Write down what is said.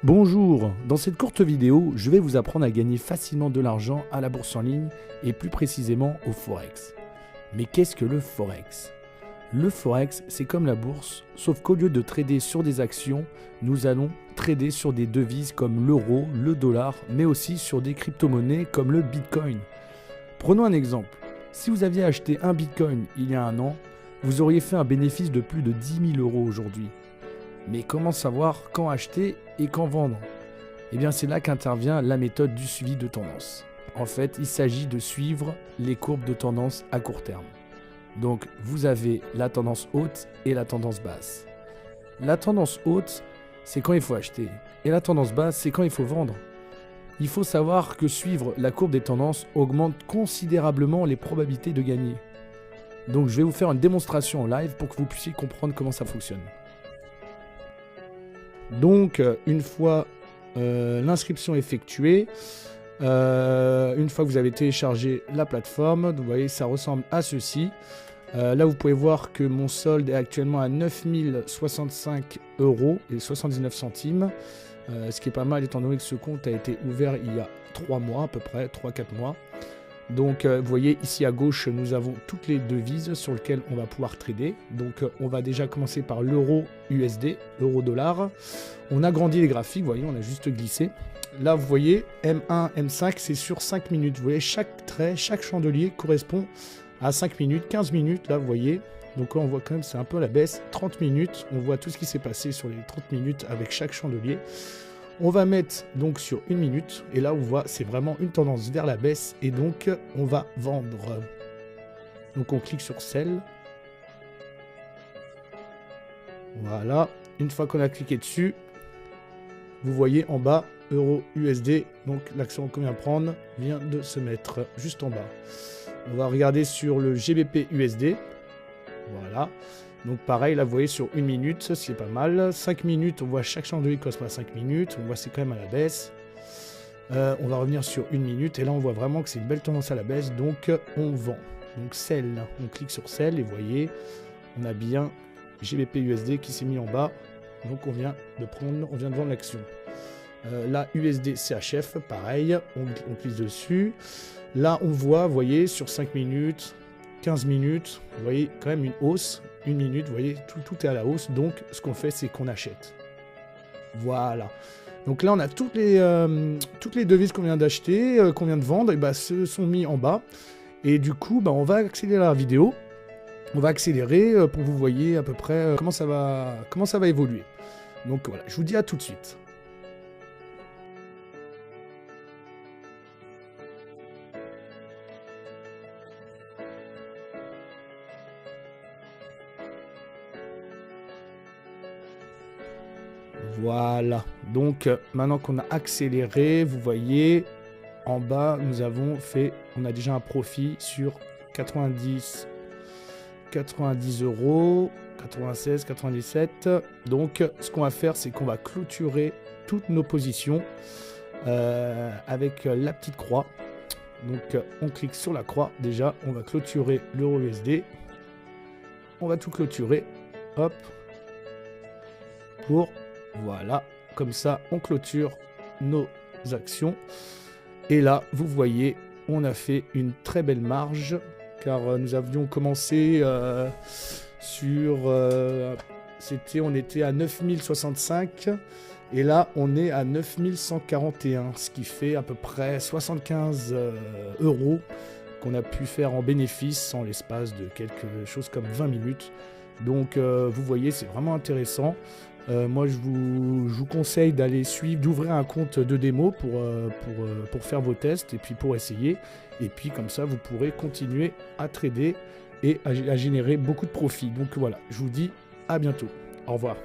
Bonjour, dans cette courte vidéo, je vais vous apprendre à gagner facilement de l'argent à la bourse en ligne et plus précisément au Forex. Mais qu'est-ce que le Forex? Le Forex, c'est comme la bourse, sauf qu'au lieu de trader sur des actions, nous allons trader sur des devises comme l'euro, le dollar, mais aussi sur des crypto-monnaies comme le Bitcoin. Prenons un exemple. Si vous aviez acheté un Bitcoin il y a un an, vous auriez fait un bénéfice de plus de 10 000 € aujourd'hui. Mais comment savoir quand acheter et quand vendre? Eh bien c'est là qu'intervient la méthode du suivi de tendance. En fait, il s'agit de suivre les courbes de tendance à court terme. Donc vous avez la tendance haute et la tendance basse. La tendance haute, c'est quand il faut acheter. Et la tendance basse, c'est quand il faut vendre. Il faut savoir que suivre la courbe des tendances augmente considérablement les probabilités de gagner. Donc je vais vous faire une démonstration en live pour que vous puissiez comprendre comment ça fonctionne. Donc, une fois l'inscription effectuée, une fois que vous avez téléchargé la plateforme, vous voyez, ça ressemble à ceci. Là, vous pouvez voir que mon solde est actuellement à 9 065 € et 79 centimes, ce qui est pas mal étant donné que ce compte a été ouvert il y a 3 mois à peu près, 3-4 mois. Donc vous voyez ici à gauche nous avons toutes les devises sur lesquelles on va pouvoir trader. Donc on va déjà commencer par l'euro USD, l'euro dollar. On a grandi les graphiques, vous voyez, on a juste glissé. Là vous voyez M1, M5 c'est sur 5 minutes. Vous voyez chaque trait, chaque chandelier correspond à 5 minutes, 15 minutes là vous voyez. Donc là on voit quand même c'est un peu à la baisse, 30 minutes. On voit tout ce qui s'est passé sur les 30 minutes avec chaque chandelier. On va mettre donc sur 1 minute et là on voit c'est vraiment une tendance vers la baisse et donc on va vendre. Donc on clique sur Sell. Voilà, une fois qu'on a cliqué dessus, vous voyez en bas euro USD, donc l'action qu'on vient prendre vient de se mettre juste en bas. On va regarder sur le GBP USD. Voilà. Donc pareil, là vous voyez sur 1 minute, c'est pas mal. 5 minutes, on voit chaque chandelier correspond à 5 minutes. On voit c'est quand même à la baisse. On va revenir sur 1 minute et là on voit vraiment que c'est une belle tendance à la baisse. Donc on vend. Donc Sell, on clique sur Sell et vous voyez, on a bien GBP USD qui s'est mis en bas. Donc on vient de vendre l'action. Là USD CHF, pareil, on clique dessus. Là on voit, vous voyez, sur 5 minutes, 15 minutes, vous voyez quand même une hausse. 1 minute, vous voyez, tout est à la hausse. Donc, ce qu'on fait, c'est qu'on achète. Voilà. Donc là, on a toutes les devises qu'on vient d'acheter, qu'on vient de vendre, et bah, se sont mis en bas. Et du coup, bah, on va accélérer la vidéo. On va accélérer pour que vous voyez à peu près comment ça va évoluer. Donc voilà, je vous dis à tout de suite. Voilà, donc maintenant qu'on a accéléré, vous voyez, en bas, on a déjà un profit sur 90 €, 96, 97. Donc, ce qu'on va faire, c'est qu'on va clôturer toutes nos positions avec la petite croix. Donc, on clique sur la croix. Déjà, on va clôturer l'euro USD. On va tout clôturer. Hop. Voilà, comme ça, on clôture nos actions. Et là, vous voyez, on a fait une très belle marge, car nous avions commencé on était à 9 065, et là, on est à 9 141, ce qui fait à peu près 75 € qu'on a pu faire en bénéfice en l'espace de quelque chose comme 20 minutes. Donc, vous voyez, c'est vraiment intéressant. Moi, je vous conseille d'ouvrir un compte de démo pour faire vos tests et puis pour essayer. Et puis, comme ça, vous pourrez continuer à trader et à générer beaucoup de profits. Donc voilà, je vous dis à bientôt. Au revoir.